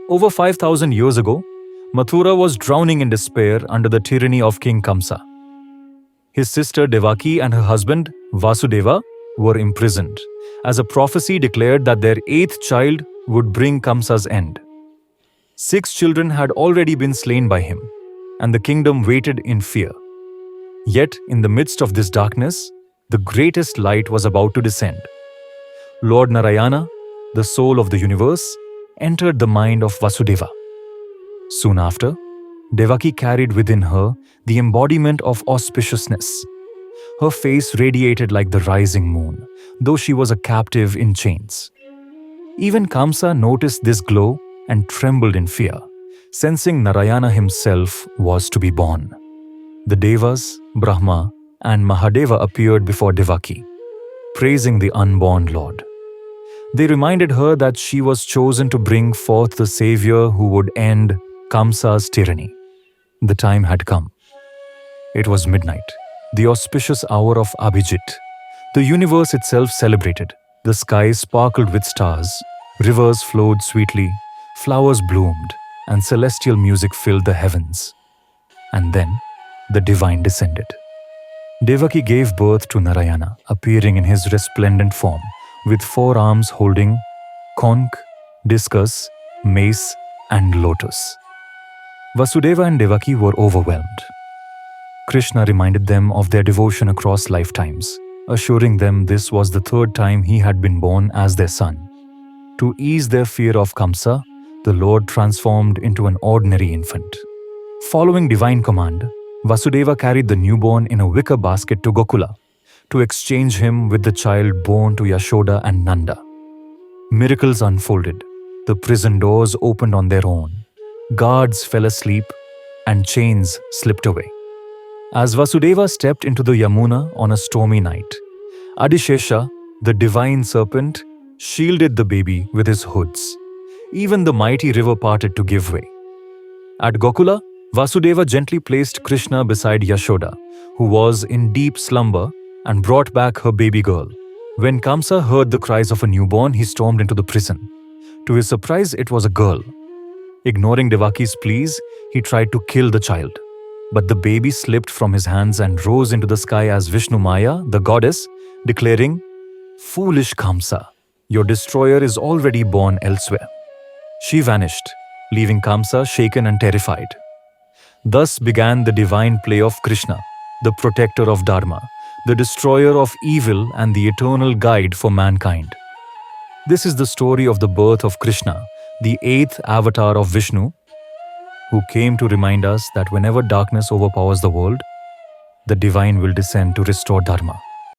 Over 5,000 years ago, Mathura was drowning in despair under the tyranny of King Kamsa. His sister Devaki and her husband Vasudeva were imprisoned, as a prophecy declared that their 8th child would bring Kamsa's end. 6 children had already been slain by him, and the kingdom waited in fear. Yet, in the midst of this darkness, the greatest light was about to descend. Lord Narayana, the soul of the universe, entered the mind of Vasudeva. Soon after, Devaki carried within her the embodiment of auspiciousness. Her face radiated like the rising moon, though she was a captive in chains. Even Kamsa noticed this glow and trembled in fear, sensing Narayana himself was to be born. The Devas, Brahma, and Mahadeva appeared before Devaki, praising the unborn Lord. They reminded her that she was chosen to bring forth the savior who would end Kamsa's tyranny. The time had come. It was midnight, the auspicious hour of Abhijit. The universe itself celebrated. The sky sparkled with stars, rivers flowed sweetly, flowers bloomed, and celestial music filled the heavens. And then, the divine descended. Devaki gave birth to Narayana, appearing in his resplendent form, with 4 arms holding conch, discus, mace, and lotus. Vasudeva and Devaki were overwhelmed. Krishna reminded them of their devotion across lifetimes, assuring them this was the 3rd time he had been born as their son. To ease their fear of Kamsa, the Lord transformed into an ordinary infant. Following divine command, Vasudeva carried the newborn in a wicker basket to Gokula to exchange him with the child born to Yashoda and Nanda. Miracles unfolded. The prison doors opened on their own. Guards fell asleep and chains slipped away. As Vasudeva stepped into the Yamuna on a stormy night, Adishesha, the divine serpent, shielded the baby with his hoods. Even the mighty river parted to give way. At Gokula, Vasudeva gently placed Krishna beside Yashoda, who was in deep slumber, and brought back her baby girl. When Kamsa heard the cries of a newborn, he stormed into the prison. To his surprise, it was a girl. Ignoring Devaki's pleas, he tried to kill the child. But the baby slipped from his hands and rose into the sky as Vishnumaya, the goddess, declaring, "Foolish Kamsa, your destroyer is already born elsewhere." She vanished, leaving Kamsa shaken and terrified. Thus began the divine play of Krishna, the protector of dharma, the destroyer of evil and the eternal guide for mankind. This is the story of the birth of Krishna, the 8th avatar of Vishnu, who came to remind us that whenever darkness overpowers the world, the divine will descend to restore dharma.